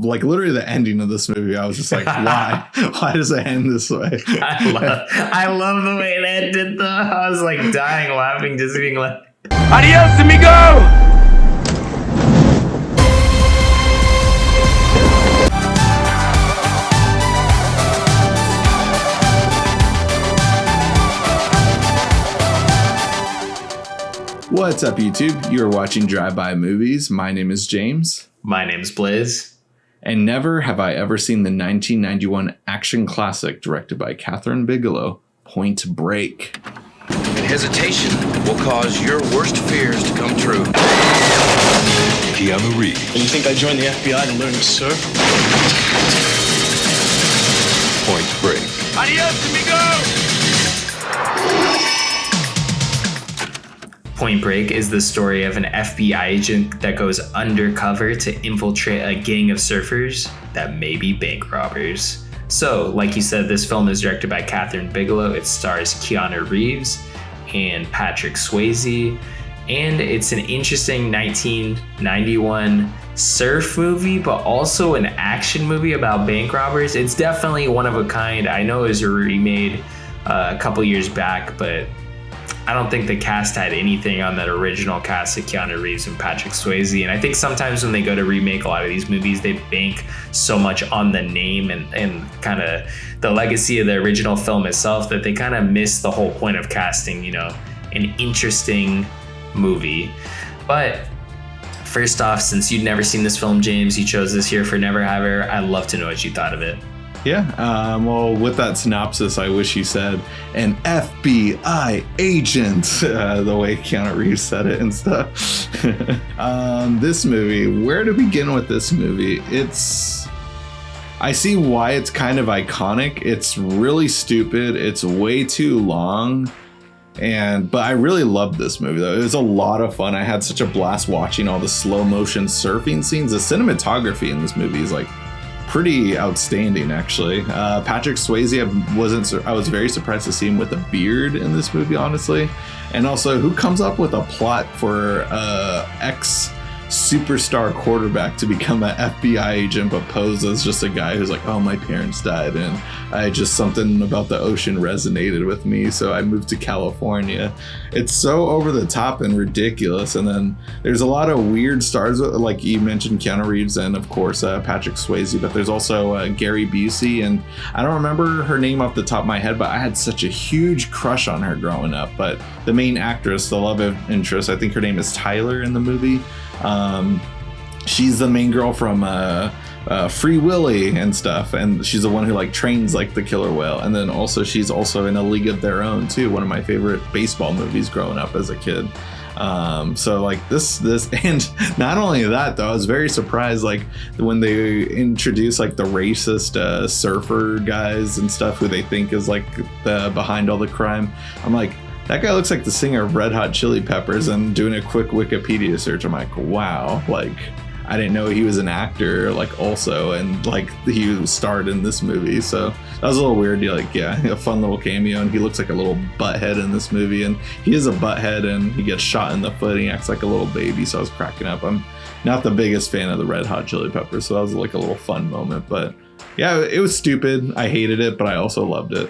like literally the ending of this movie, I was just like, why? Why does it end this way? I love the way it ended though. I was like dying laughing, just being like, Adios, amigo! What's up, YouTube? You're watching Drive-By Movies. My name is James. My name's Blaise. And never have I ever seen the 1991 action classic directed by Kathryn Bigelow, Point Break. And hesitation will cause your worst fears to come true. Keanu Reeves. And you think I joined the FBI to learn to surf? Point Break. Adios, amigo! Point Break is the story of an FBI agent that goes undercover to infiltrate a gang of surfers that may be bank robbers. So, like you said, this film is directed by Kathryn Bigelow. It stars Keanu Reeves and Patrick Swayze. And it's an interesting 1991 surf movie, but also an action movie about bank robbers. It's definitely one of a kind. I know it was remade a couple years back, but I don't think the cast had anything on that original cast of Keanu Reeves and Patrick Swayze. And I think sometimes when they go to remake a lot of these movies, they bank so much on the name and kind of the legacy of the original film itself that they kind of miss the whole point of casting, you know, an interesting movie. But first off, since you'd never seen this film, James, you chose this here for Never Have Ever. I'd love to know what you thought of it. Yeah, well, with that synopsis, I wish you said an FBI agent, the way Keanu Reeves said it and stuff. This movie, where to begin with this movie? I see why it's kind of iconic. It's really stupid. It's way too long. But I really loved this movie, though. It was a lot of fun. I had such a blast watching all the slow motion surfing scenes. The cinematography in this movie is like pretty outstanding, actually. Patrick Swayze, I was very surprised to see him with a beard in this movie, honestly. And also, who comes up with a plot for ex superstar quarterback to become an FBI agent but pose as just a guy who's like, oh, my parents died and something about the ocean resonated with me, so I moved to California. It's so over the top and ridiculous. And then there's a lot of weird stars, like you mentioned, Keanu Reeves and of course Patrick Swayze, but there's also Gary Busey, and I don't remember her name off the top of my head, but I had such a huge crush on her growing up. But the main actress, the love interest, I think her name is Tyler in the movie. She's the main girl from Free Willy and stuff, and she's the one who like trains like the killer whale. And then also she's also in A League of Their Own too, one of my favorite baseball movies growing up as a kid. So like this and not only that though, I was very surprised like when they introduce like the racist surfer guys and stuff who they think is like behind all the crime. I'm like, that guy looks like the singer of Red Hot Chili Peppers. And doing a quick Wikipedia search, I'm like, wow, like I didn't know he was an actor like also, and like he starred in this movie. So that was a little weird. Like, yeah, a fun little cameo, and he looks like a little butthead in this movie, and he is a butthead, and he gets shot in the foot and he acts like a little baby. So I was cracking up. I'm not the biggest fan of the Red Hot Chili Peppers, so that was like a little fun moment. But yeah, it was stupid. I hated it, but I also loved it.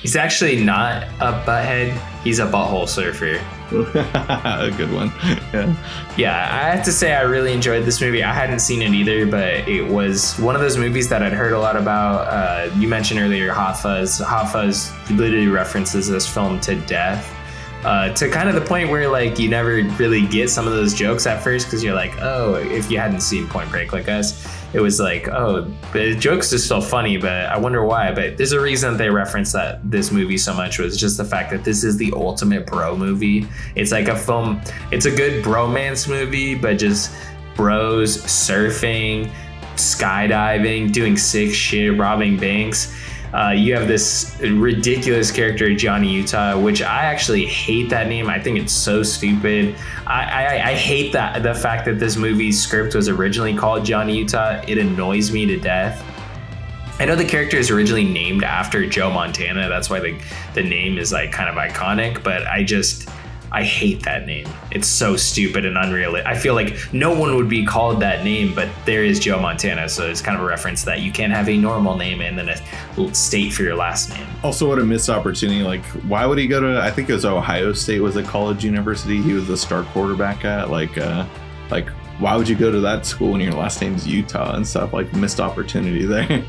He's actually not a butthead. He's a butthole surfer. A good one. Yeah, I have to say I really enjoyed this movie. I hadn't seen it either, but it was one of those movies that I'd heard a lot about. You mentioned earlier Hot Fuzz. Hot Fuzz literally references this film to death. To kind of the point where like you never really get some of those jokes at first because you're like, oh, if you hadn't seen Point Break like us, it was like, oh, the jokes are still funny, but I wonder why. But there's a reason they reference that this movie so much was just the fact that this is the ultimate bro movie. It's like a film. It's a good bromance movie, but just bros surfing, skydiving, doing sick shit, robbing banks. You have this ridiculous character, Johnny Utah, which I actually hate that name. I think it's so stupid. I hate that the fact that this movie's script was originally called Johnny Utah. It annoys me to death. I know the character is originally named after Joe Montana. That's why the name is like kind of iconic, but I hate that name. It's so stupid and unreal. I feel like no one would be called that name, but there is Joe Montana, so it's kind of a reference that you can't have a normal name and then a state for your last name. Also, what a missed opportunity. Like, why would he go to, I think it was Ohio State was a college university he was the star quarterback at. Like why would you go to that school when your last name's Utah and stuff? Like, missed opportunity there.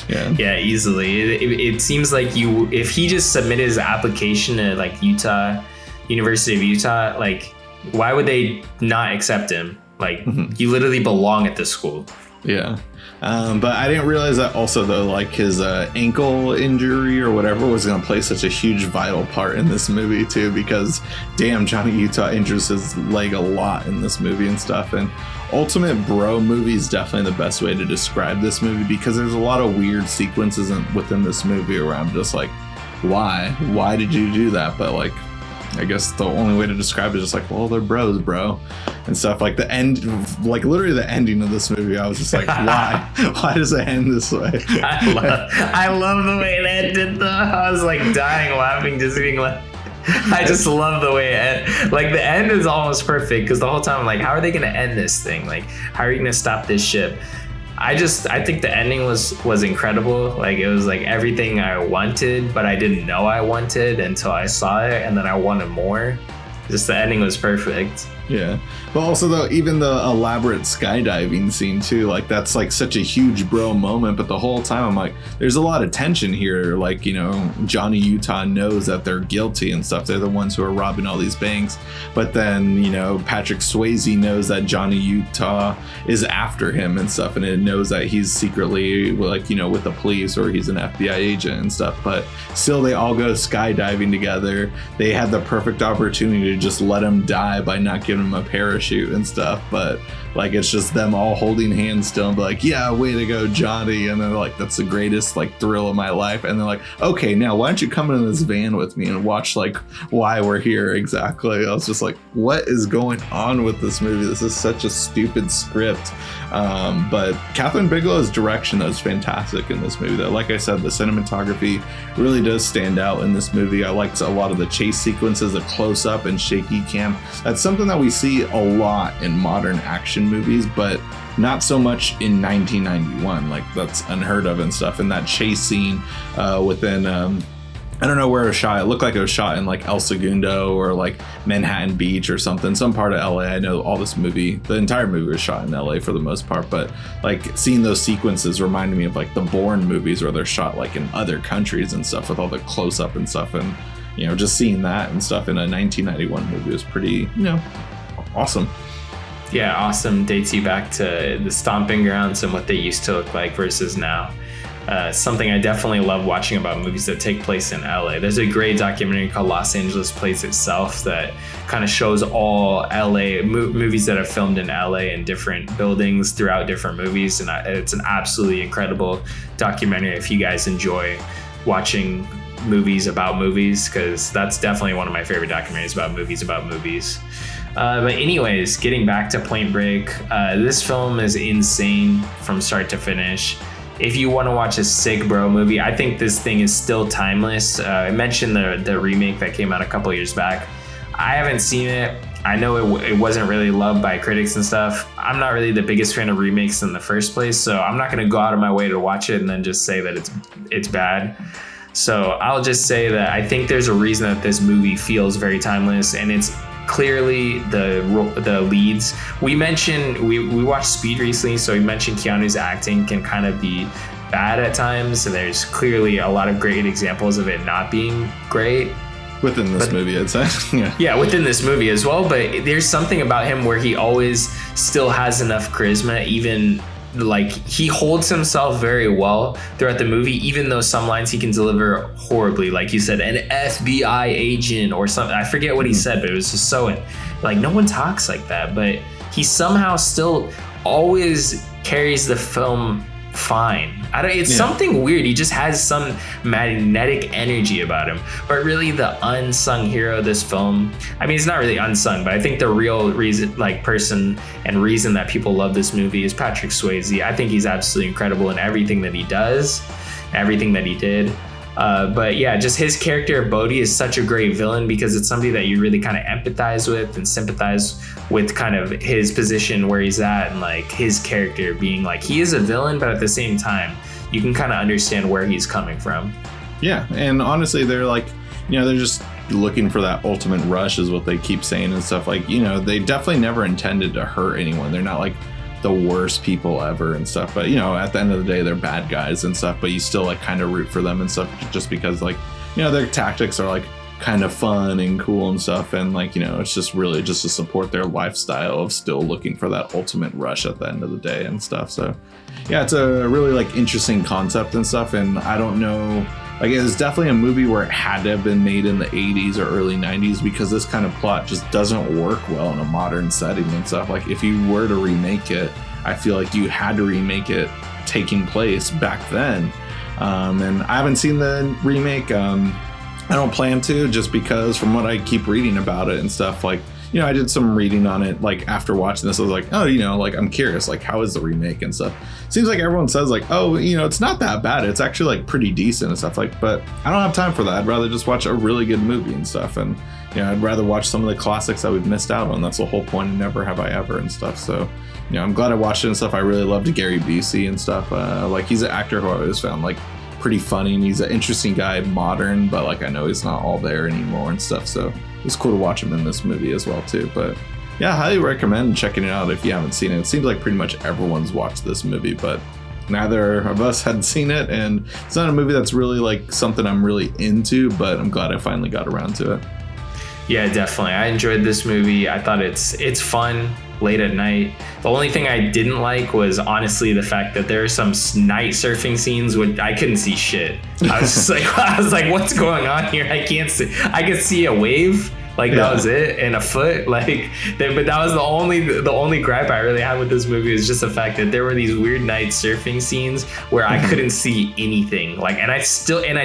Yeah, easily. It seems like if he just submitted his application to like University of Utah, like, why would they not accept him? Like, you literally belong at this school. Yeah. But I didn't realize that also, though, like his ankle injury or whatever was going to play such a huge vital part in this movie, too, because damn, Johnny Utah injures his leg a lot in this movie and stuff. And Ultimate Bro movie is definitely the best way to describe this movie, because there's a lot of weird sequences within this movie where I'm just like, why did you do that? But like, I guess the only way to describe it is just like, well, they're bros, bro, and stuff. Like the end, like literally the ending of this movie, I was just like, why does it end this way? I love the way it ended though. I was like dying laughing, just being like, I just love the way it ended. Like the end is almost perfect, because the whole time I'm like, how are they going to end this thing? Like, how are you going to stop this ship? I think the ending was incredible. Like, it was like everything I wanted, but I didn't know I wanted until I saw it, and then I wanted more. Just the ending was perfect. Yeah. But also, though, even the elaborate skydiving scene, too, like, that's, like, such a huge bro moment. But the whole time, I'm like, there's a lot of tension here. Like, you know, Johnny Utah knows that they're guilty and stuff. They're the ones who are robbing all these banks. But then, you know, Patrick Swayze knows that Johnny Utah is after him and stuff. And it knows that he's secretly, like, you know, with the police, or he's an FBI agent and stuff. But still, they all go skydiving together. They had the perfect opportunity to just let him die by not giving him a parachute and stuff, but like, it's just them all holding hands still and be like, yeah, way to go, Johnny. And they're like, that's the greatest like thrill of my life. And they're like, okay, now why don't you come in this van with me and watch like why we're here exactly. I was just like, what is going on with this movie? This is such a stupid script. But Catherine Bigelow's direction is fantastic in this movie, though. Like I said, the cinematography really does stand out in this movie. I liked a lot of the chase sequences, the close-up and shaky cam. That's something that we see a lot in modern action movies, but not so much in 1991. Like, that's unheard of and stuff. And that chase scene within I don't know where it was shot. It looked like it was shot in like El Segundo or like Manhattan Beach or something, some part of LA. I know the entire movie was shot in LA for the most part, but like seeing those sequences reminded me of like the Bourne movies where they're shot like in other countries and stuff with all the close up and stuff. And, you know, just seeing that and stuff in a 1991 movie was pretty, you know, awesome. Yeah, awesome. Dates you back to the stomping grounds and what they used to look like versus now. Something I definitely love watching about movies that take place in LA. There's a great documentary called Los Angeles Plays Itself that kind of shows all LA movies that are filmed in LA in different buildings throughout different movies. And it's an absolutely incredible documentary if you guys enjoy watching movies about movies, because that's definitely one of my favorite documentaries about movies. But anyways, getting back to Point Break, this film is insane from start to finish. If you want to watch a sick bro movie, I think this thing is still timeless. I mentioned the remake that came out a couple years back. I haven't seen it. I know it wasn't really loved by critics and stuff. I'm not really the biggest fan of remakes in the first place, so I'm not going to go out of my way to watch it and then just say that it's bad. So I'll just say that I think there's a reason that this movie feels very timeless, and it's clearly the leads. We mentioned we watched Speed recently, so we mentioned Keanu's acting can kind of be bad at times, and there's clearly a lot of great examples of it not being great within this movie, I'd say. Yeah, within this movie as well. But there's something about him where he always still has enough charisma, even like he holds himself very well throughout the movie, even though some lines he can deliver horribly, like you said, an FBI agent or something. I forget what he said, but it was just so like, no one talks like that, but he somehow still always carries the film fine. It's something weird. He just has some magnetic energy about him. But really, the unsung hero of this film, I mean, it's not really unsung, but I think the real reason, like person and reason that people love this movie is Patrick Swayze. I think he's absolutely incredible in everything that he does, everything that he did. But yeah, just his character Bodhi is such a great villain because it's somebody that you really kind of empathize with and sympathize with kind of his position where he's at, and like his character being like, he is a villain, but at the same time you can kind of understand where he's coming from. Yeah, and honestly, they're like, they're just looking for that ultimate rush is what they keep saying and stuff. Like, they definitely never intended to hurt anyone. They're not like the worst people ever and stuff, but at the end of the day, they're bad guys and stuff, but you still like kind of root for them and stuff just because like, their tactics are like kind of fun and cool and stuff, and like, it's just really just to support their lifestyle of still looking for that ultimate rush at the end of the day and stuff. So yeah, it's a really like interesting concept and stuff, and I don't know, like, it was definitely a movie where it had to have been made in the 80s or early 90s because this kind of plot just doesn't work well in a modern setting and stuff. Like, if you were to remake it, I feel like you had to remake it taking place back then. And I haven't seen the remake. I don't plan to, just because from what I keep reading about it and stuff, like, I did some reading on it, like, after watching this, I was like, oh, like, I'm curious, like, how is the remake and stuff? Seems like everyone says, like, oh, it's not that bad. It's actually, like, pretty decent and stuff, like, but I don't have time for that. I'd rather just watch a really good movie and stuff, and, I'd rather watch some of the classics that we've missed out on. That's the whole point of Never Have I Ever and stuff, so, I'm glad I watched it and stuff. I really loved Gary Busey and stuff. Like, he's an actor who I always found, like, pretty funny, and he's an interesting guy, modern, but, like, I know he's not all there anymore and stuff, so it's cool to watch him in this movie as well too. But yeah, I highly recommend checking it out if you haven't seen it. It seems like pretty much everyone's watched this movie, but neither of us had seen it, and it's not a movie that's really like something I'm really into, but I'm glad I finally got around to it. Yeah, definitely. I enjoyed this movie. I thought it's fun late at night. The only thing I didn't like was honestly the fact that there are some night surfing scenes which I couldn't see shit. I was just like, what's going on here? I can't see. I could see a wave. Like, that was it, and a foot. Like, but that was the only gripe I really had with this movie, is just the fact that there were these weird night surfing scenes where I couldn't see anything. Like, and I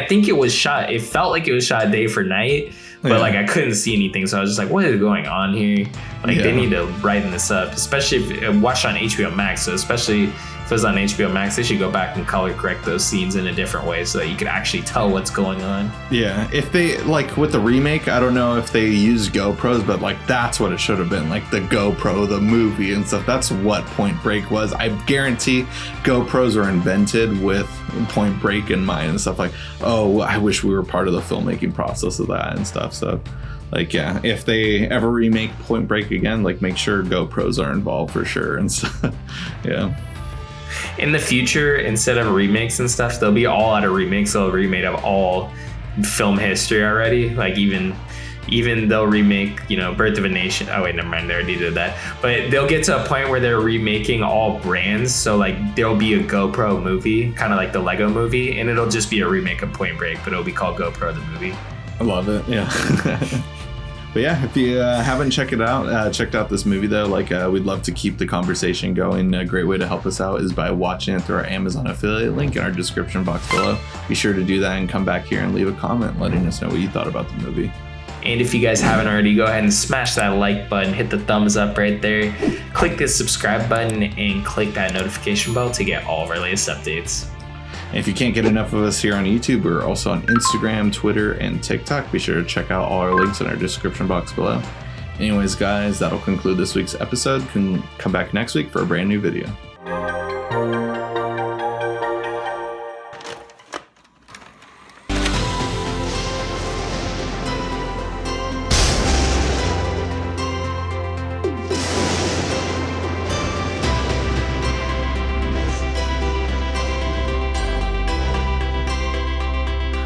think it was shot. It felt like it was shot day for night, but like I couldn't see anything. So I was just like, what is going on here? Like, they need to brighten this up, especially if it watched on HBO Max. So especially if it was on HBO Max, they should go back and color correct those scenes in a different way so that you can actually tell what's going on. Yeah, if they, like, with the remake, I don't know if they use GoPros, but like that's what it should have been, like the GoPro, the movie and stuff. That's what Point Break was. I guarantee GoPros were invented with Point Break in mind and stuff. Like, oh, I wish we were part of the filmmaking process of that and stuff. So like, yeah, if they ever remake Point Break again, like, make sure GoPros are involved for sure and stuff. Yeah. In the future, instead of remakes and stuff, they'll be all out of remakes. They'll remake of all film history already. Like, even they'll remake, Birth of a Nation. Oh wait, never mind, they already did that. But they'll get to a point where they're remaking all brands. So like, there'll be a GoPro movie, kind of like the Lego movie, and it'll just be a remake of Point Break, but it'll be called GoPro the movie. I love it. Yeah. But yeah, if you haven't checked out this movie though, like, we'd love to keep the conversation going. A great way to help us out is by watching it through our Amazon affiliate link in our description box below. Be sure to do that and come back here and leave a comment letting us know what you thought about the movie. And if you guys haven't already, go ahead and smash that like button, hit the thumbs up right there, click the subscribe button, and click that notification bell to get all of our latest updates. And if you can't get enough of us here on YouTube, we're also on Instagram, Twitter, and TikTok. Be sure to check out all our links in our description box below. Anyways, guys, that'll conclude this week's episode. Come back next week for a brand new video.